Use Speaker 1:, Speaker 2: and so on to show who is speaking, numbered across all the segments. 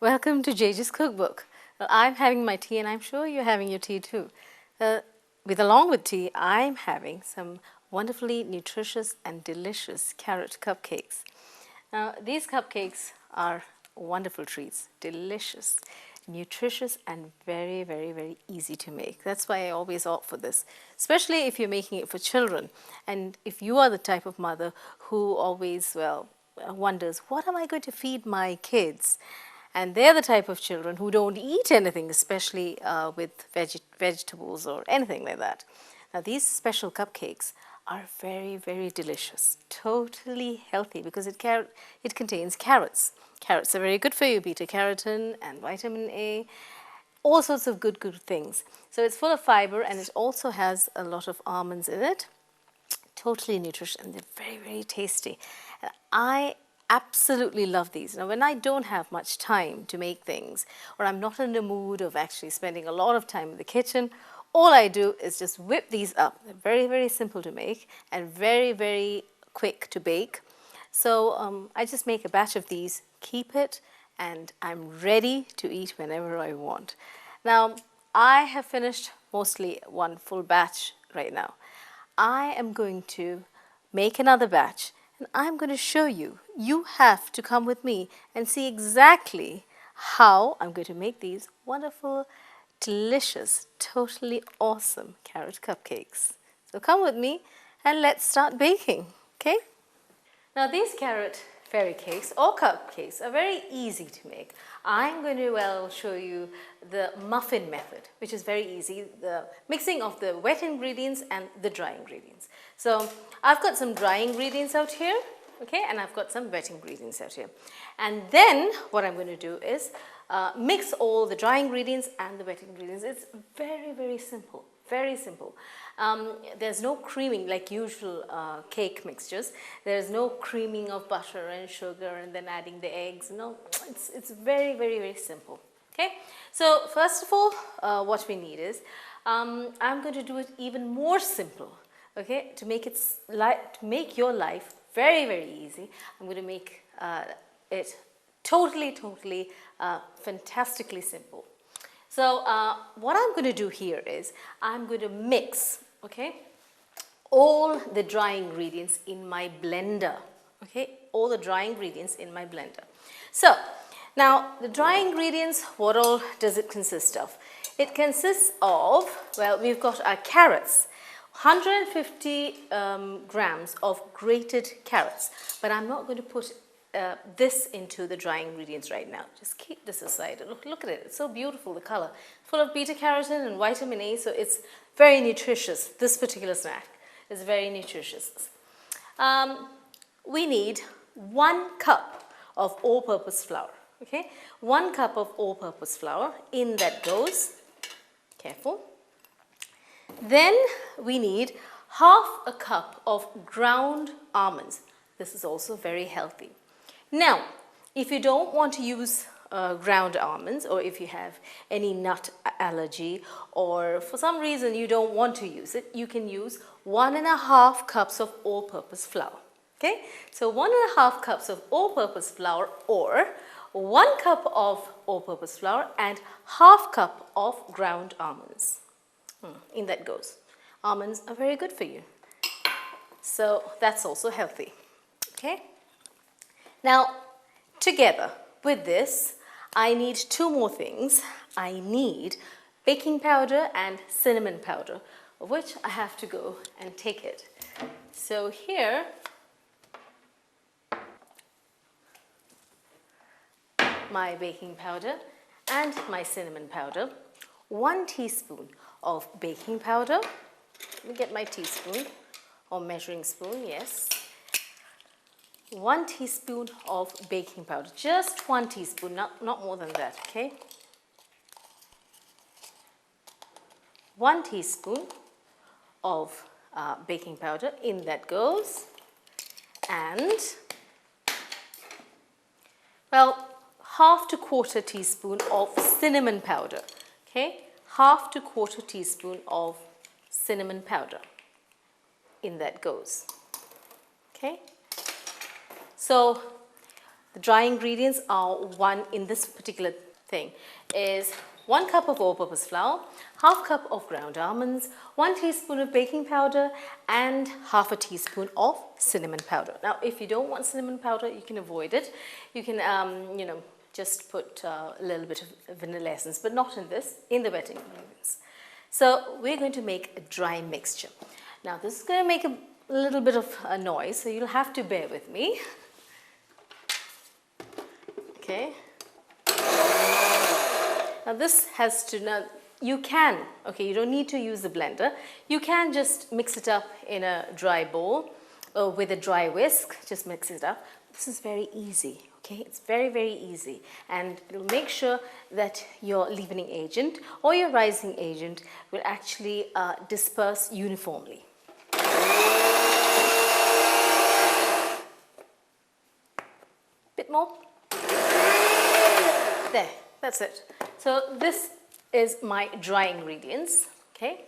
Speaker 1: Welcome to Jagee's Cookbook. Well, I'm having my tea and I'm sure you're having your tea too. Along with tea, I'm having some wonderfully nutritious and delicious carrot cupcakes. Now, these cupcakes are wonderful treats, delicious, nutritious, and very, very, very easy to make. That's why I always opt for this, especially if you're making it for children. And if you are the type of mother who always, wonders, what am I going to feed my kids? And they're the type of children who don't eat anything, especially with vegetables or anything like that. Now, these special cupcakes are very, very delicious, totally healthy because it contains carrots. Carrots are very good for you, beta carotene and vitamin A, all sorts of good things. So it's full of fiber and it also has a lot of almonds in it. Totally nutritious and they're very, very tasty. And I absolutely love these. Now, when I don't have much time to make things, or I'm not in the mood of actually spending a lot of time in the kitchen, all I do is just whip these up. They're very, very simple to make and very, very quick to bake. So I just make a batch of these, keep it, and I'm ready to eat whenever I want. Now, I have finished mostly one full batch right now. I am going to make another batch and I'm going to show you. You have to come with me and see exactly how I'm going to make these wonderful, delicious, totally awesome carrot cupcakes. So come with me and let's start baking, okay? Now these carrot fairy cakes or cupcakes are very easy to make. I'm going to show you the muffin method, which is very easy, the mixing of the wet ingredients and the dry ingredients. So I've got some dry ingredients out here, okay, and I've got some wet ingredients out here. And then what I'm going to do is mix all the dry ingredients and the wet ingredients. It's very, very simple. Very simple. There's no creaming like usual cake mixtures. There's no creaming of butter and sugar and then adding the eggs. No, it's very, very, very simple. Okay. So first of all, what we need is I'm going to do it even more simple. Okay, to make your life very, very easy. I'm going to make it totally, fantastically simple. So what I'm going to do here is I'm going to mix, okay, all the dry ingredients in my blender, okay, all the dry ingredients in my blender. So now the dry ingredients, what all does it consist of? It consists of, well, we've got our carrots, 150 grams of grated carrots, but I'm not going to put this into the dry ingredients right now. Just keep this aside. Look at it. It's so beautiful, the color. Full of beta carotene and vitamin A, so it's very nutritious. This particular snack is very nutritious. We need 1 cup of all-purpose flour. Okay, 1 cup of all-purpose flour. In that goes. Careful. Then we need half a cup of ground almonds. This is also very healthy. Now, if you don't want to use ground almonds, or if you have any nut allergy, or for some reason you don't want to use it, you can use 1.5 cups of all-purpose flour. Okay, so 1.5 cups of all-purpose flour, or 1 cup of all-purpose flour and half cup of ground almonds. In that goes. Almonds are very good for you. So that's also healthy. Okay. Now, together with this, I need 2 more things. I need baking powder and cinnamon powder, of which I have to go and take it. So here, my baking powder and my cinnamon powder, 1 teaspoon of baking powder. Let me get my teaspoon or measuring spoon, yes. 1 teaspoon of baking powder, just 1 teaspoon, not more than that, okay? 1 teaspoon of baking powder, in that goes. And, well, 1/2 to 1/4 teaspoon of cinnamon powder, okay? 1/2 to 1/4 teaspoon of cinnamon powder, in that goes, okay? So The dry ingredients are one in this particular thing is 1 cup of all-purpose flour, half cup of ground almonds, 1 teaspoon of baking powder, and half a teaspoon of cinnamon powder. Now, if you don't want cinnamon powder, you can avoid it. You can, just put a little bit of vanilla essence, but not in this, in the wet ingredients. So we're going to make a dry mixture. Now, this is going to make a little bit of a noise, so you'll have to bear with me. Okay. Now this has to, now you can, okay, you don't need to use the blender. You can just mix it up in a dry bowl or with a dry whisk, just mix it up. This is very easy, okay? It's very, very easy. And it'll make sure that your leavening agent or your rising agent will actually disperse uniformly. Bit more. There, that's it. So this is my dry ingredients, okay?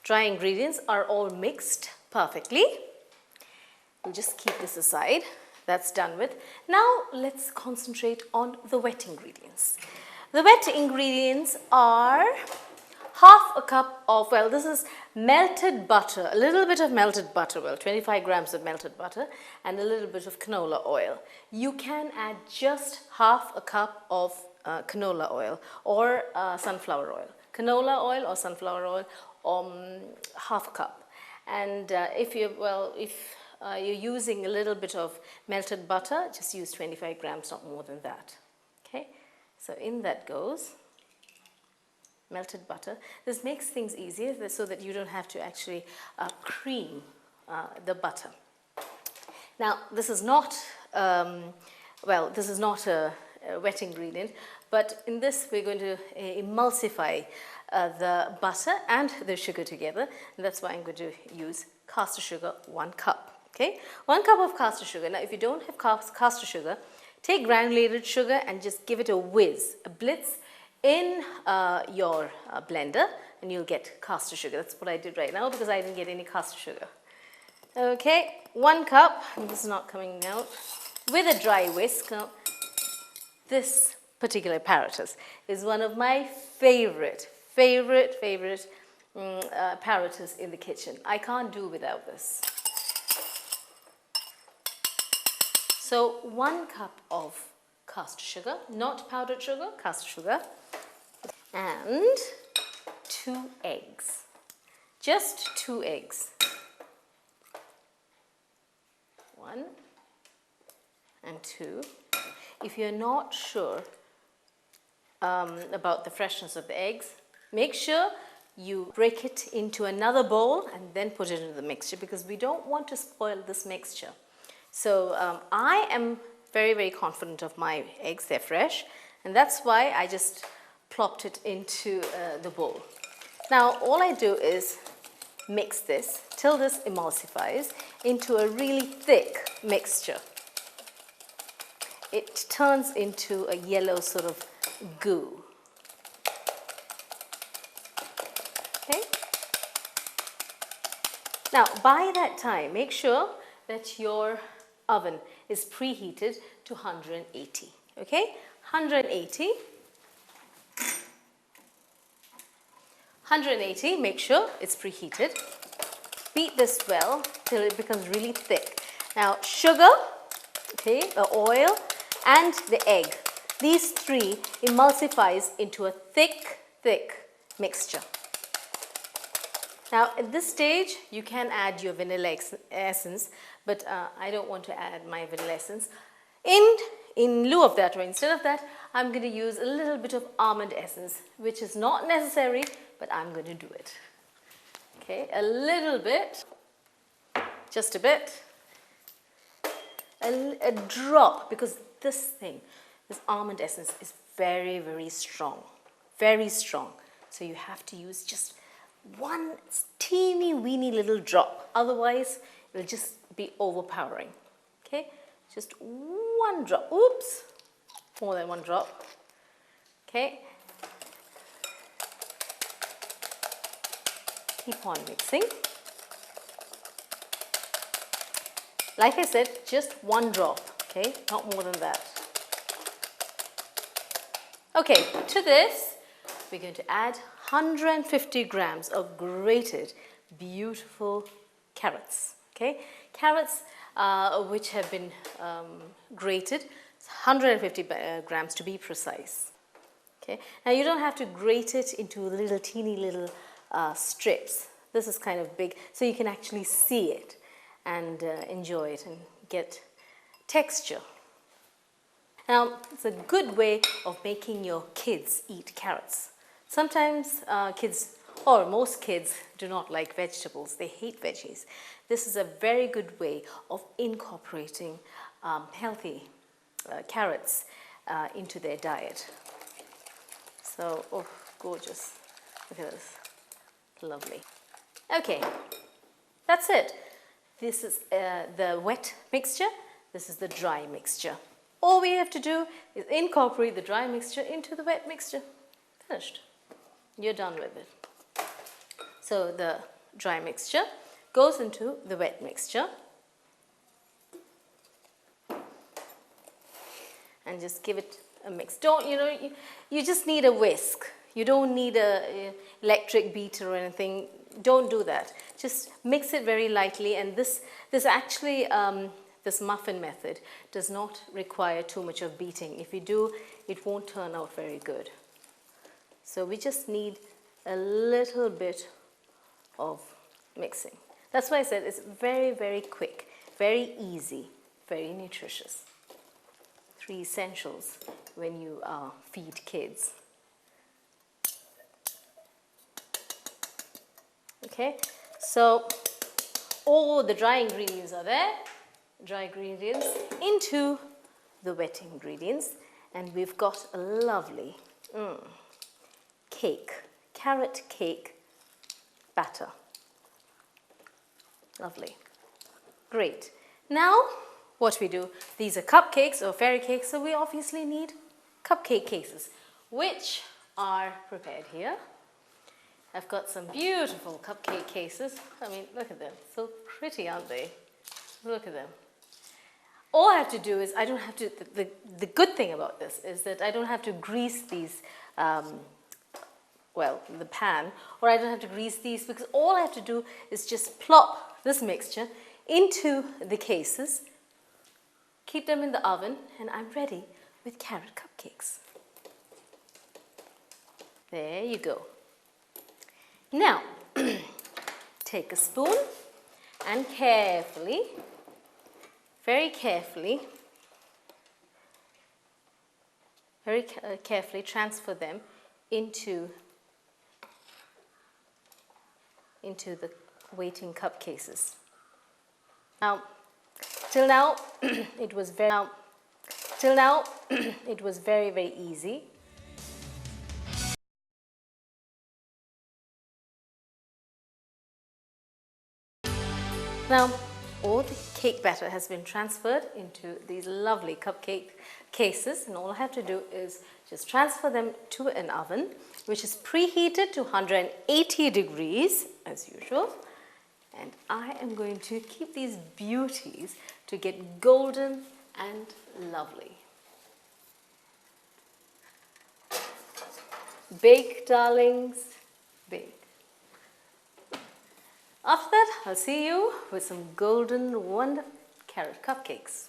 Speaker 1: Dry ingredients are all mixed perfectly. We'll just keep this aside. That's done with. Now let's concentrate on the wet ingredients. The wet ingredients are half a cup of, well, this is melted butter, a little bit of melted butter, well, 25 grams of melted butter, and a little bit of canola oil. You can add just half a cup of canola oil or sunflower oil. Canola oil or sunflower oil, half a cup. And if you're using a little bit of melted butter, just use 25 grams, not more than that. Okay, so in that goes melted butter. This makes things easier so that you don't have to actually cream the butter. Now, this is not, this is not a wet ingredient, but in this we're going to emulsify the butter and the sugar together, and that's why I'm going to use caster sugar, 1 cup. Okay, 1 cup of caster sugar. Now, if you don't have caster sugar, take granulated sugar and just give it a whiz, a blitz in your blender, and you'll get caster sugar. That's what I did right now because I didn't get any caster sugar. Okay, 1 cup, and this is not coming out, with a dry whisk. Now, this particular apparatus is one of my favorite apparatus in the kitchen. I can't do without this. So 1 cup of caster sugar, not powdered sugar, caster sugar, and 2 eggs, just 2 eggs. 1 and 2. If you're not sure about the freshness of the eggs, make sure you break it into another bowl and then put it into the mixture, because we don't want to spoil this mixture. So I am very, very confident of my eggs. They're fresh, and that's why I just plopped it into the bowl. Now all I do is mix this till this emulsifies into a really thick mixture. It turns into a yellow sort of goo. Okay? Now by that time, make sure that your oven is preheated to 180. Okay? 180. 180, make sure it's preheated. Beat this well till it becomes really thick. Now, sugar, okay, the oil, and the egg. These 3 emulsifies into a thick mixture. Now, at this stage, you can add your vanilla essence, but I don't want to add my vanilla essence. In lieu of that, or instead of that, I'm going to use a little bit of almond essence, which is not necessary, but I'm going to do it. Okay, a little bit, just a bit, a drop, because this almond essence is very, very strong, very strong. So you have to use just 1 teeny weeny little drop, otherwise it'll just be overpowering. Okay, just 1 drop. Oops, more than 1 drop. Okay, keep on mixing. Like I said, just 1 drop, okay, not more than that. Okay, to this, we're going to add 150 grams of grated, beautiful carrots. Okay, carrots which have been grated, 150 grams to be precise. Okay, now you don't have to grate it into little teeny little strips. This is kind of big, so you can actually see it and enjoy it and get texture. Now, it's a good way of making your kids eat carrots. Sometimes kids, or most kids, do not like vegetables. They hate veggies. This is a very good way of incorporating healthy carrots into their diet. So, oh, gorgeous. Look at this. Lovely. Okay, that's it. This is the wet mixture. This is the dry mixture. All we have to do is incorporate the dry mixture into the wet mixture. Finished. You're done with it. So the dry mixture goes into the wet mixture. And just give it a mix. Don't, you just need a whisk. You don't need a electric beater or anything. Don't do that. Just mix it very lightly, and this actually this muffin method does not require too much of beating. If you do, it won't turn out very good. So we just need a little bit of mixing. That's why I said it's very, very quick, very easy, very nutritious. 3 essentials when you feed kids. Okay, so all the dry ingredients are there. Dry ingredients into the wet ingredients, and we've got a lovely cake, carrot cake batter. Lovely. Great. Now what we do, these are cupcakes or fairy cakes, so we obviously need cupcake cases, which are prepared here. I've got some beautiful cupcake cases. I mean, look at them. So pretty, aren't they? Look at them. All I have to do is, I don't have to, the good thing about this is that I don't have to grease these, the pan, or I don't have to grease these, because all I have to do is just plop this mixture into the cases, keep them in the oven, and I'm ready with carrot cupcakes. There you go. Now, take a spoon and carefully, very carefully transfer them into the waiting cup cases. Now, till now it was very very easy. Now, all the cake batter has been transferred into these lovely cupcake cases, and all I have to do is just transfer them to an oven which is preheated to 180 degrees as usual, and I am going to keep these beauties to get golden and lovely. Bake, darlings, bake. After that, I'll see you with some golden, wonderful carrot cupcakes.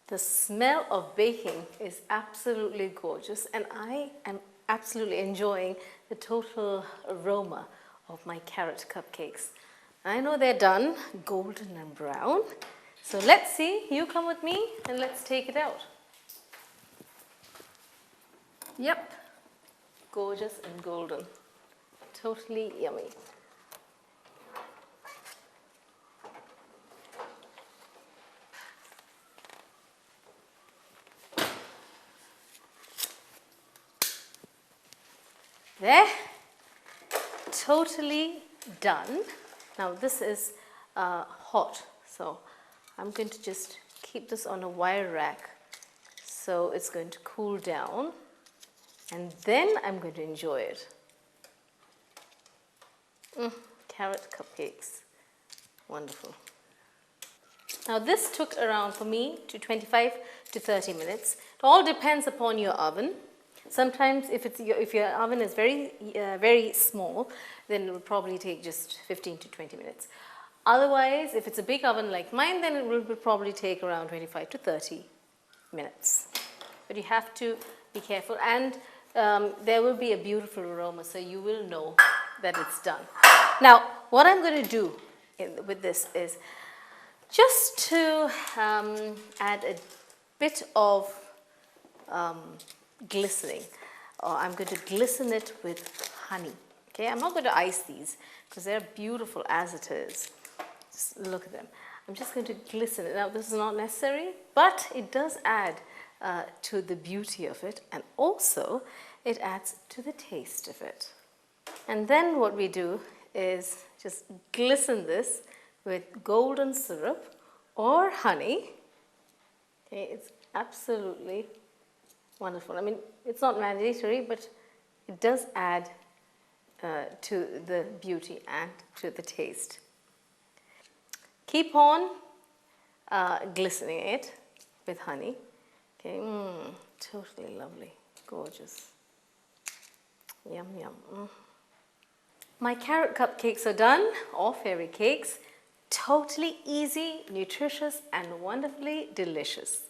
Speaker 1: The smell of baking is absolutely gorgeous, and I am absolutely enjoying the total aroma of my carrot cupcakes. I know they're done, golden and brown. So let's see, you come with me and let's take it out. Yep, gorgeous and golden. Totally yummy. There, totally done. Now this is hot, so I'm going to just keep this on a wire rack so it's going to cool down, and then I'm going to enjoy it. Carrot cupcakes, wonderful. Now this took around for me to 25 to 30 minutes. It all depends upon your oven. Sometimes if your oven is very small, then it will probably take just 15 to 20 minutes. Otherwise, if it's a big oven like mine, then it will probably take around 25 to 30 minutes. But you have to be careful, and there will be a beautiful aroma, so you will know that it's done. Now, what I'm going to do with this is just to add a bit of glistening. I'm going to glisten it with honey. Okay, I'm not going to ice these because they're beautiful as it is. Just look at them. I'm just going to glisten it. Now, this is not necessary, but it does add to the beauty of it, and also it adds to the taste of it. And then what we do is just glisten this with golden syrup or honey. Okay, it's absolutely wonderful. I mean, it's not mandatory, but it does add to the beauty and to the taste. Keep on glistening it with honey. Okay, totally lovely, gorgeous. Yum, yum. My carrot cupcakes are done, or fairy cakes. Totally easy, nutritious, and wonderfully delicious.